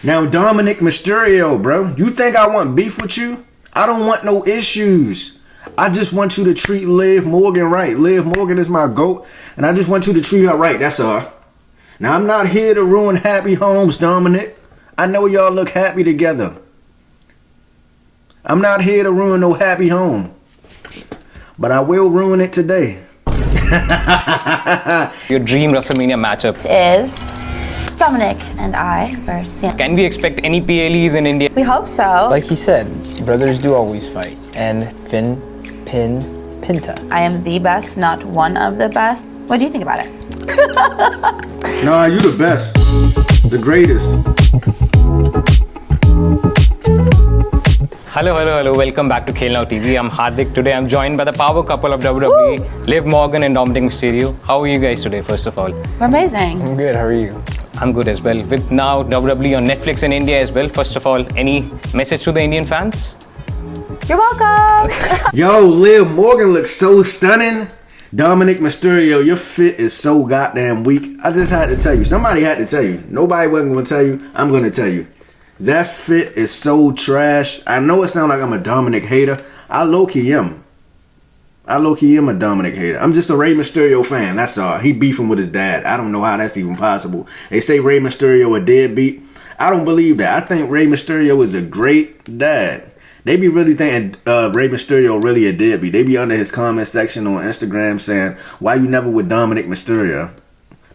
Now, Dominik Mysterio, bro, you think I want beef with you? I don't want no issues. I just want you to treat Liv Morgan right. Liv Morgan is my GOAT, and I just want you to treat her right. That's all. Now, I'm not here to ruin happy homes, Dominik. I know y'all look happy together. I'm not here to ruin no happy home. But I will ruin it today. Your dream WrestleMania matchup is Dominik and I versus Cena. Can we expect any PLEs in India? We hope so. Like he said, brothers do always fight. And Finn, Pinta. I am the best, not one of the best. What do you think about it? Nah, you the best. The greatest. Hello. Welcome back to Khel Now TV. I'm Hardik. Today I'm joined by the power couple of WWE, Liv Morgan and Dominik Mysterio. How are you guys today, first of all? We're amazing. I'm good, how are you? I'm good as well. With now WWE on Netflix in India as well. First of all, any message to the Indian fans? You're welcome. Yo, Liv Morgan looks so stunning. Dominik Mysterio, your fit is so goddamn weak. I just had to tell you. Somebody had to tell you. Nobody wasn't going to tell you. I'm going to tell you. That fit is so trash. I know it sounds like I'm a Dominik hater. I low-key am. a Dominik hater. I'm just a Rey Mysterio fan. That's all. He beefing with his dad. I don't know how that's even possible. They say Rey Mysterio a deadbeat. I don't believe that. I think Rey Mysterio is a great dad. They be really thinking Rey Mysterio really a deadbeat. They be under his comment section on Instagram saying, why you never with Dominik Mysterio?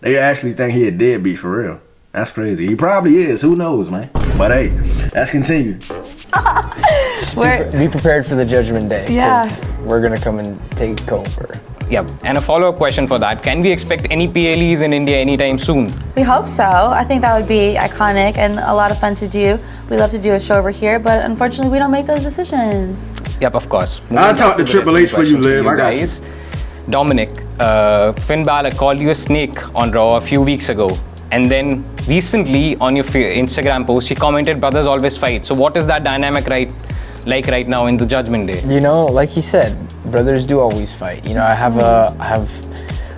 They actually think he a deadbeat for real. That's crazy. He probably is. Who knows, man? But hey, let's continue. Be prepared for the Judgment Day. Yeah. We're going to come and take over. Yep. And a follow-up question for that. Can we expect any PLEs in India anytime soon? We hope so. I think that would be iconic and a lot of fun to do. We love to do a show over here, but unfortunately we don't make those decisions. Yep, of course. I'll talk to Triple H for you, Liv. I got you. Dominik, Finn Balor called you a snake on Raw a few weeks ago. And then recently on your Instagram post, he commented brothers always fight. So what is that dynamic like right now in the Judgment Day? You know, like he said, brothers do always fight. You know, I have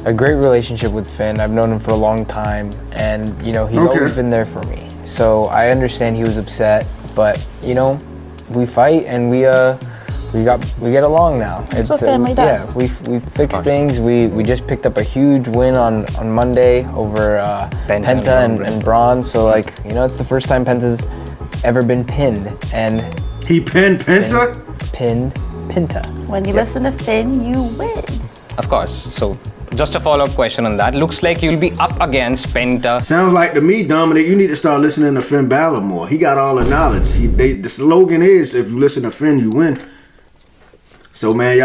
a great relationship with Finn. I've known him for a long time, and you know, he's always been there for me. So I understand he was upset, but you know, we fight and we get along now. That's what family does. Yeah, we fixed things. We just picked up a huge win on Monday over Penta and Braun. So like, you know, it's the first time Penta's ever been pinned, and he pinned Penta? Pinned Pinta. When you listen to Finn, you win. Of course. So just a follow-up question on that. Looks like you'll be up against Penta. Sounds like to me, Dominik, you need to start listening to Finn Balor more. He got all the knowledge. The slogan is, if you listen to Finn, you win. So, man,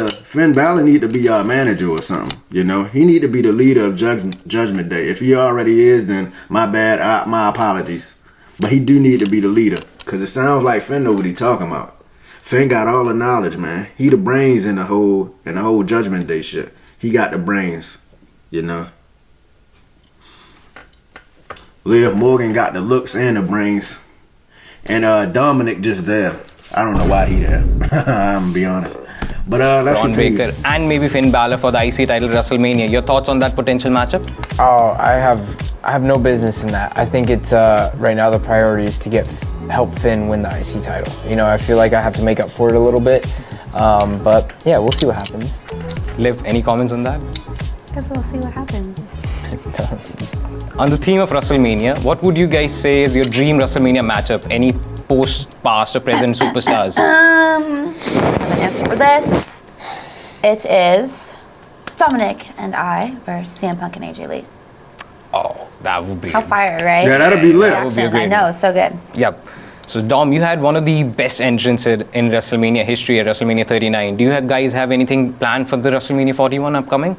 Finn Balor need to be your manager or something, you know? He need to be the leader of Judgment Day. If he already is, then my bad, my apologies. But he do need to be the leader, because it sounds like Finn know what he talking about. Finn got all the knowledge, man. He the brains in the whole Judgment Day shit. He got the brains, you know? Liv Morgan got the looks and the brains. And Dominik just there. I don't know why he there. I'm gonna be honest. But let's Braun continue. Breaker and maybe Finn Balor for the IC title WrestleMania. Your thoughts on that potential matchup? Oh, I have no business in that. I think it's right now the priority is to help Finn win the IC title. You know, I feel like I have to make up for it a little bit. But yeah, we'll see what happens. Liv, any comments on that? Guess we'll see what happens. On the theme of WrestleMania, what would you guys say is your dream WrestleMania matchup? Any past or present superstars? I have an answer for this. It is Dominik and I versus CM Punk and AJ Lee. Oh, that would be... How fire, right? Yeah, that'll be lit. That would be a great I know, so good. Yep. So Dom, you had one of the best entrances in WrestleMania history at WrestleMania 39. Do you guys have anything planned for the WrestleMania 41 upcoming?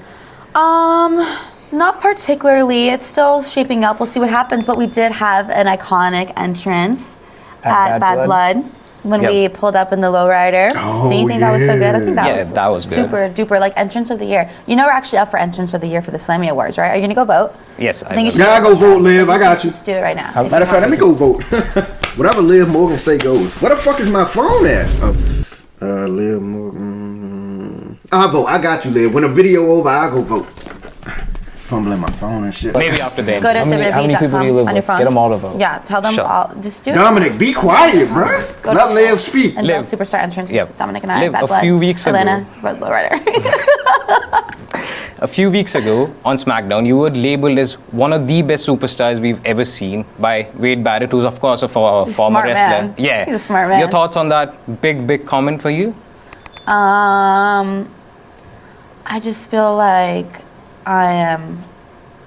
Not particularly. It's still shaping up. We'll see what happens. But we did have an iconic entrance at Bad Blood when we pulled up in the lowrider. Oh, Do you think that was so good? I think that was good. Super duper, like entrance of the year. You know, we're actually up for entrance of the year for the Slammy Awards, right? Are you gonna go vote? Yes, I think you should. Yeah, I go vote, Liv. I got you. Just do it right now. Matter of fact, let me go vote. Whatever Liv Morgan say goes. Where the fuck is my phone at? Liv Morgan. I'll vote. I got you, Liv. When the video over, I'll go vote. fumbling my phone and shit. Maybe after then. Go to How many people do you live on your with? phone. Get them all to vote. Yeah, tell them Sure. all. Just do it. Dominic, be quiet, bro. Go Let to- Liv speak. And Liv. Superstar entrance. Yep. Dominic and I. Liv, Bad a Blood. few weeks ago- Atlanta, Red Lowrider. A few weeks ago on SmackDown, you were labeled as one of the best superstars we've ever seen by Wade Barrett, who's of course a former smart wrestler. man. Yeah, He's a smart man. Your thoughts on that big comment for you? I just feel like I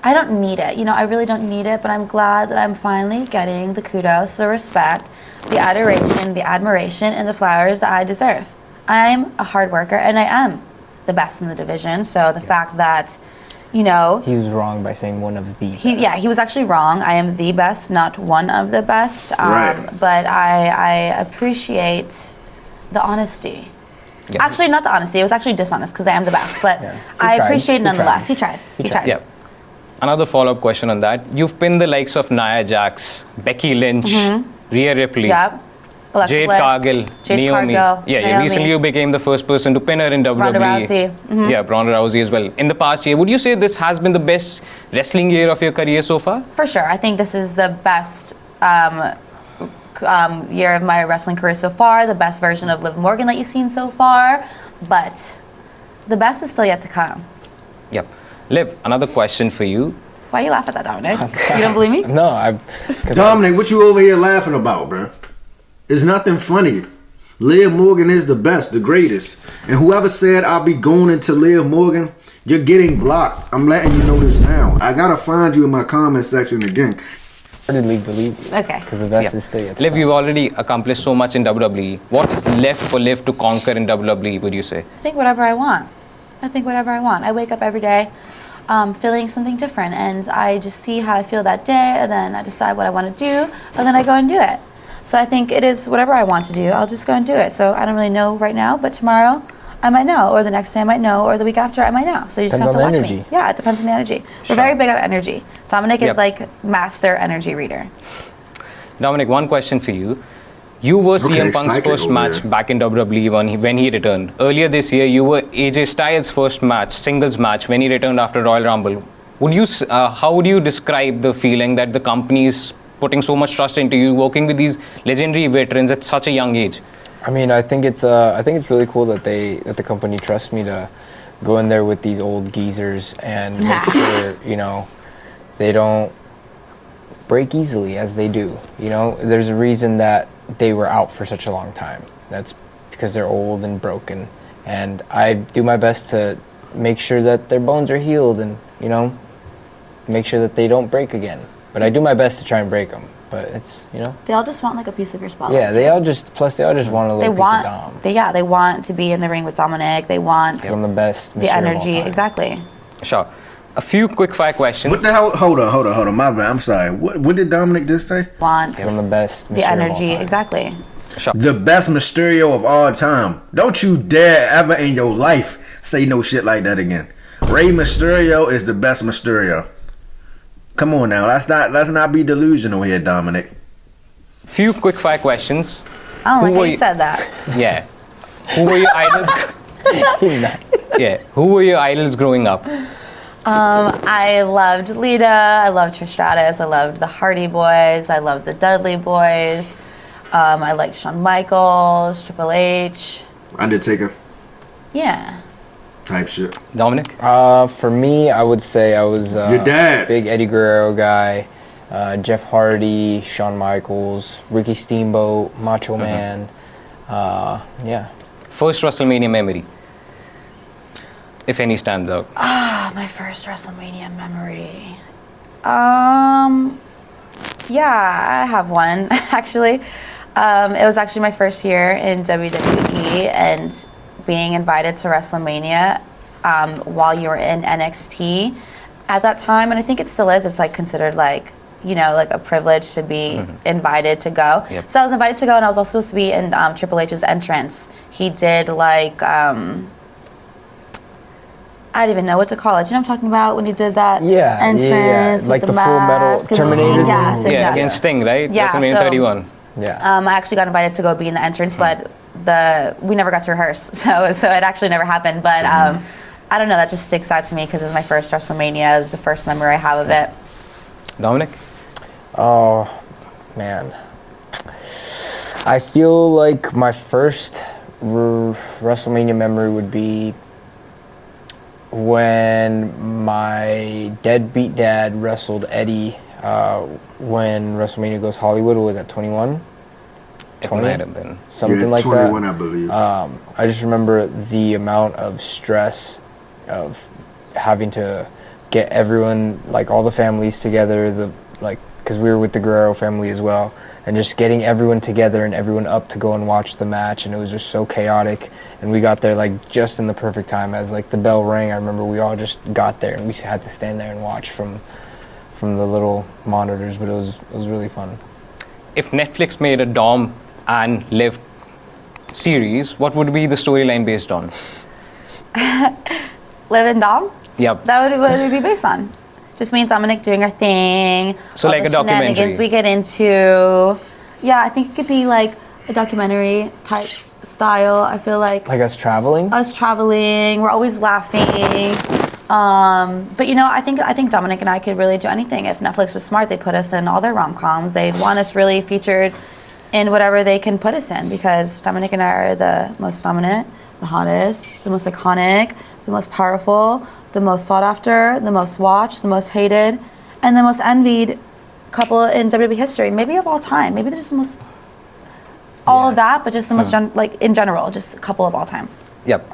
don't need it. You know, I really don't need it, but I'm glad that I'm finally getting the kudos, the respect, the adoration, the admiration, and the flowers that I deserve. I'm a hard worker, and I am the best in the division. So the fact that, you know, He was wrong by saying one of the best. he was actually wrong. I am the best, not one of the best. Right. But I appreciate the honesty. Yeah. Actually, not the honesty. It was actually dishonest because I am the best. But Yeah. He I tried. appreciate it He nonetheless. tried. He tried. Yeah. Another follow-up question on that. You've pinned the likes of Nia Jax, Becky Lynch, Rhea Ripley, Yep. Alexa Jade Bliss, Cargill, Jade Naomi. Cargill, Yeah, Naomi. recently you became the first person to pin her in WWE. Ronda Rousey. Yeah, Ronda Rousey as well. In the past year, would you say this has been the best wrestling year of your career so far? For sure. I think this is the best year of my wrestling career so far, the best version of Liv Morgan that you've seen so far. But the best is still yet to come. Yep. Liv, another question for you. Why you laugh at that, Dominic? You don't believe me? No, Dominic, what you over here laughing about, bro? It's nothing funny. Liv Morgan is the best, the greatest. And whoever said I'll be going into Liv Morgan, you're getting blocked. I'm letting you know this now. I gotta find you in my comment section again. I hardly believe you. Okay. Because the best Yeah. is still yet to Liv, come. you've already accomplished so much in WWE. What is left for Liv to conquer in WWE, would you say? I think whatever I want. I wake up every day feeling something different, and I just see how I feel that day, and then I decide what I want to do, and then I go and do it. So I think it is whatever I want to do, I'll just go and do it. So I don't really know right now, but tomorrow I might know, or the next day I might know, or the week after I might know. So you just Depends have to on watch the me. energy. Yeah, it depends on the energy. Sure. We're very big on energy. Dominic Yep. is like master energy reader. Dominic, one question for you. You were CM Punk's psychic first over match there. back in WWE when he returned. Earlier this year, you were AJ Styles' first match, singles match, when he returned after Royal Rumble. How would you describe the feeling that the company is putting so much trust into you, working with these legendary veterans at such a young age? I mean, I think it's really cool that the company trusts me to go in there with these old geezers and make sure, you know, they don't break easily as they do. You know, there's a reason that they were out for such a long time. That's because they're old and broken, and I do my best to make sure that their bones are healed and, you know, make sure that they don't break again. But I do my best to try and break them. But it's, you know. They all just want like a piece of your spotlight. Yeah, they all just want a little They piece want, of Dom. they want to be in the ring with Dominic. They want Give them the best the Mysterio of all energy. time. Exactly. Sure. A few quick fire questions. What the hell? Hold on. My bad. I'm sorry. What did Dominic just say? Want Give them the best Mysterio the of all energy. time. Exactly. The best Mysterio of all time. Don't you dare ever in your life say no shit like that again. Rey Mysterio is the best Mysterio. Come on now. Let's not be delusional here, Dominic. Few quick fire questions. I don't Who like how were you you- said that. Yeah. Who were your idols? Yeah. Who were your idols growing up? I loved Lita. I loved Trish Stratus. I loved the Hardy Boys. I loved the Dudley Boys. I liked Shawn Michaels, Triple H. Undertaker Yeah. type shit. Dominic? For me, I would say I was Your dad. big Eddie Guerrero guy, Jeff Hardy, Shawn Michaels, Ricky Steamboat, Macho Man. Yeah. First WrestleMania memory. If any stands out. My first WrestleMania memory. Yeah, I have one actually. It was actually my first year in WWE, and being invited to WrestleMania while you were in NXT at that time, and I think it still is. It's like considered like, you know, like a privilege to be invited to go. Yep. So I was invited to go, and I was also supposed to be in Triple H's entrance. He did like I don't even know what to call it. You know what I'm talking about when he did that entrance like with the Full Metal mask and- Terminator. Yes, Yeah, exactly. against Sting, right? Yeah, WrestleMania so- 31. Yeah. I actually got invited to go be in the entrance, but we never got to rehearse, so it actually never happened. But I don't know, that just sticks out to me because it was my first WrestleMania. It's the first memory I have of it. Dominic? Oh, man. I feel like my first WrestleMania memory would be when my deadbeat dad wrestled Eddie when WrestleMania Goes Hollywood. Was at 21? It might have been. Something like 21, that. I believe. I just remember the amount of stress of having to get everyone, like all the families together, because we were with the Guerrero family as well, and just getting everyone together and everyone up to go and watch the match, and it was just so chaotic. And we got there like just in the perfect time as like the bell rang. I remember we all just got there and we had to stand there and watch from the little monitors, but it was really fun. If Netflix made a Dom and Liv series, what would be the storyline based on? Liv and Dom? Yep. That would what it would be based on. Just me and Dominic doing our thing. So all like the a documentary. shenanigans we get into. Yeah, I think it could be like a documentary type style. I feel like us traveling. Us traveling. We're always laughing. But you know, I think Dominic and I could really do anything. If Netflix was smart, they'd put us in all their rom-coms. They'd want us really featured in whatever they can put us in, because Dominic and I are the most dominant, the hottest, the most iconic, the most powerful, the most sought after, the most watched, the most hated, and the most envied couple in WWE history, maybe of all time. Maybe they're just the most, all of that, but just the most, in general, just a couple of all time. Yep.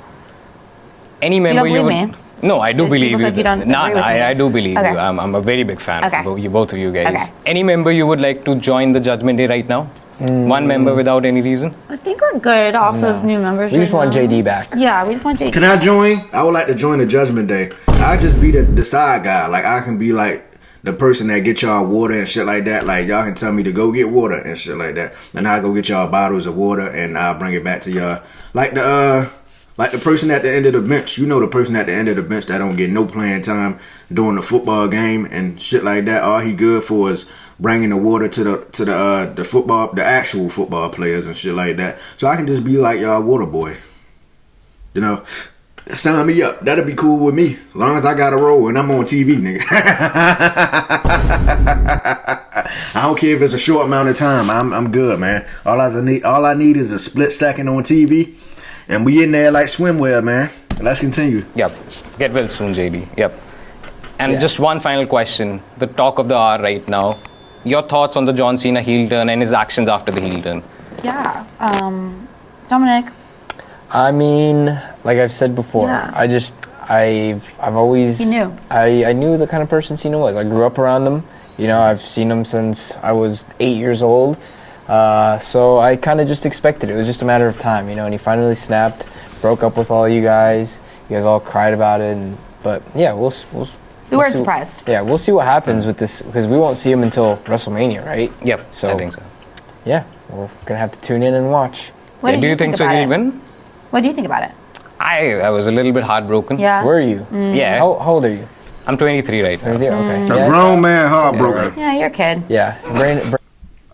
Any member you don't believe me? No, I do You believe look you. like you don't agree with me. I do believe Okay. you. I'm a very big fan Okay. of both of you guys. Okay. Any member you would like to join the Judgment Day right now? One member without any reason? I think we're good off of new members. We just right want now. JD back. Yeah, we just want JD. Can I join? I would like to join the Judgment Day. I just be the side guy. Like, I can be like the person that get y'all water and shit like that. Like, y'all can tell me to go get water and shit like that. And I'll go get y'all bottles of water and I'll bring it back to y'all. Like the person at the end of the bench. You know, the person at the end of the bench that don't get no playing time during the football game and shit like that. All he good for is bringing the water to the football, the actual football players and shit like that. So I can just be like y'all water boy. You know, sign me up. That'll be cool with me, as long as I got a role and I'm on TV, nigga. I don't care if it's a short amount of time. I'm good, man. All I need is a split second on TV, and we in there like swimwear, man. Let's continue. Yep. Get well soon, JD. Yep. And just one final question. The talk of the hour right now. Your thoughts on the John Cena heel turn and his actions after the heel turn? Yeah. Dominic. I mean, like I've said before, Yeah. I've always... You knew. I knew the kind of person Cena was. I grew up around him. You know, I've seen him since I was 8 years old. So I kind of just expected it. It was just a matter of time, you know, and he finally snapped, broke up with all you guys. You guys all cried about it. But yeah, we'll We weren't see- surprised. Yeah, we'll see what happens with this, because we won't see him until WrestleMania, right? Yep. So I think so. Yeah, we're gonna have to tune in and watch. What Yeah, do you think so about he'll it? win? What do you think about it? I was a little bit heartbroken. Yeah. Were you? Yeah. How old are you? I'm 23 right now. 23? Okay. A grown man heartbroken. Yeah, you're a kid. Yeah.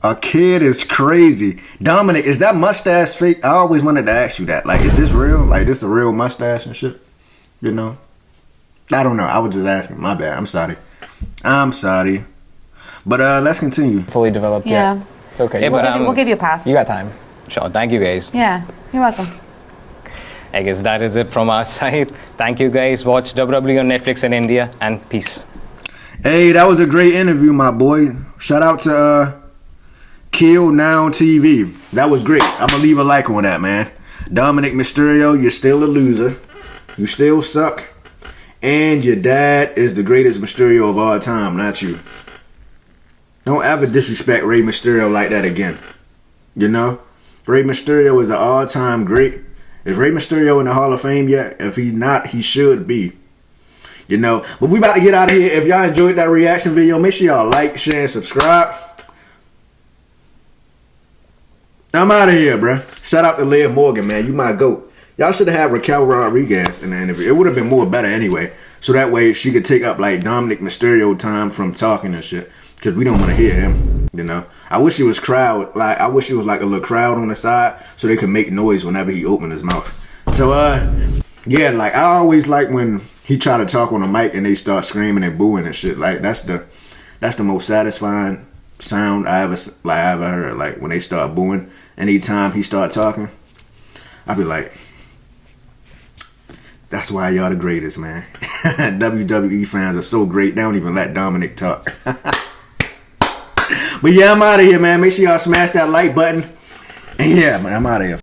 A kid is crazy. Dominic, is that mustache fake? I always wanted to ask you that. Like, is this real? Like, this a real mustache and shit? You know? I don't know. I was just asking. My bad. I'm sorry. But let's continue. fully developed Yeah. yet. It's okay. Yeah, but We'll give you a pass. You got time. Sure. Thank you guys. Yeah, you're welcome. I guess that is it from our side. Thank you guys. Watch WWE on Netflix in India, and peace. Hey, that was a great interview, my boy. Shout out to Kill Now TV. That was great. I'm gonna leave a like on that, man. Dominik Mysterio, you're still a loser. You still suck. And your dad is the greatest Mysterio of all time, not you. Don't ever disrespect Rey Mysterio like that again. You know? Rey Mysterio is an all-time great. Is Rey Mysterio in the Hall of Fame yet? If he's not, he should be. You know? But we about to get out of here. If y'all enjoyed that reaction video, make sure y'all like, share, and subscribe. I'm out of here, bruh. Shout out to Leah Morgan, man. You my GOAT. Y'all should have had Raquel Rodriguez in the interview. It would have been more better anyway. So that way she could take up like Dominik Mysterio time from talking and shit. Because we don't want to hear him, you know. I wish it was crowd. Like, I wish it was like a little crowd on the side so they could make noise whenever he opened his mouth. So, Yeah, like I always like when he try to talk on the mic and they start screaming and booing and shit. Like that's the most satisfying sound I ever heard. Like when they start booing, anytime he start talking, I be like, that's why y'all the greatest, man. WWE fans are so great. They don't even let Dominik talk. But yeah, I'm out of here, man. Make sure y'all smash that like button. And yeah, man, I'm out of here.